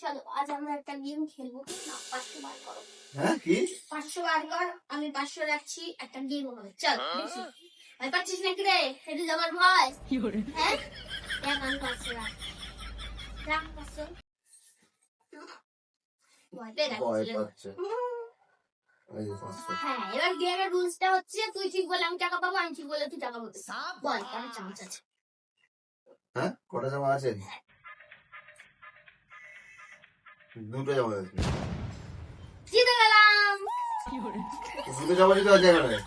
চলো আজ আমরা একটা গেম খেলবো। না 500 বার করো। হ্যাঁ কি 500 বার কর, আমি 500 রাখছি, একটা গেম হবে। চল দেখি ভাই পাচ্ছিস নাকি রে? হেঁটে যাবার ভয়। হ্যাঁ এখন 500 রাখ, রাখ 500। ভয় পেয়ে ভয় গেছিস? পাচ্ছে এই যে 500 হ্যাঁ, এবার গেমের রুলসটা হচ্ছে তুই ঠিক বলে আমি টাকা পাবো, আমি ঠিক বলে তুই টাকা পাবি। বল কার চান্স আছে? হ্যাঁ কটা জামা আছে দুটো জামা আছে জিতে গেলাম। দুটো জামা দিতে আছে এখানে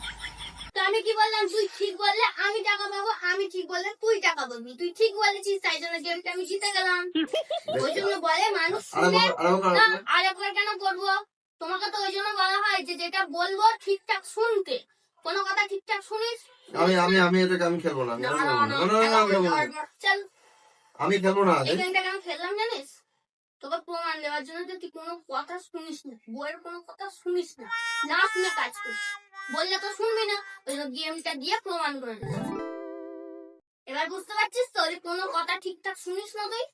তো আমি কি বললাম? তুই ঠিক বললে আমি টাকা পাবো, আমি ঠিক বললে তুই টাকা পাবি। তুই ঠিক বলেছিস তাই জন্য গেমটা আমি জিতে গেলাম। ওই জন্য বলে মানুষ শুনে না। আর একবার কেন করবো? তোমাকে তো ওই জন্য বলা হয় যে যেটা বলবো ঠিকঠাক শুনতে। কোনো কথা ঠিকঠাক শুনিস? আমি এটাকে আমি খেলবো না না, না, না, চল আমি খেলবো না এই গেমটা কেন খেললাম জানিস? তোকে প্রমাণ দেওয়ার জন্য যে তুই কোনো কথা শুনিস না, বইয়ের কোনো কথা শুনিস না, না শুনে কাজ করিস। বললে তো শুনবি না, ওই জন্য গেমটা দিয়ে প্রমাণ করে দিলাম। এবার বুঝতে পারছিস তো যে কোনো কথা ঠিকঠাক শুনিস না তুই?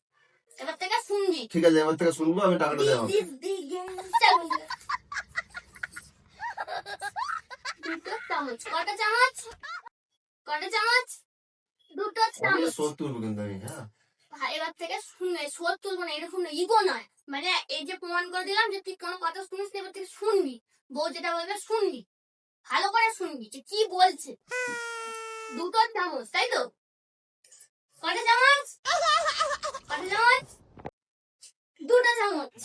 এবার থেকে শুনবি। ঠিক আছে এবার থেকে শুনবো আমি টাকাটা দেবো This is the game. চল বন্ধুরা। দুটো চামচ। কটা চামচ? কটা চামচ? দুটো চামচ। শোধ তুলবো কিন্তু আমি হ্যাঁ ভাই এবার থেকে শুনে শোধ তুলবো না, এরকম ইগো নয়। মানে এই যে প্রমাণ করে দিলাম যে তুই কোনো কথা শুনিস না, এবার থেকে শুনবি। বউ যেটা বলবে শুনবি, ভালো করে শুনবি যে কি বলছে। দুটো চামচ তাই তো? কটা চামচ? কটা চামচ? দুটো চামচ।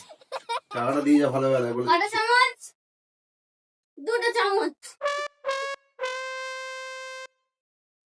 টাকাটা দিয়ে যা ভালো বেলা বলে কটা চামচ? দুটো চামচ।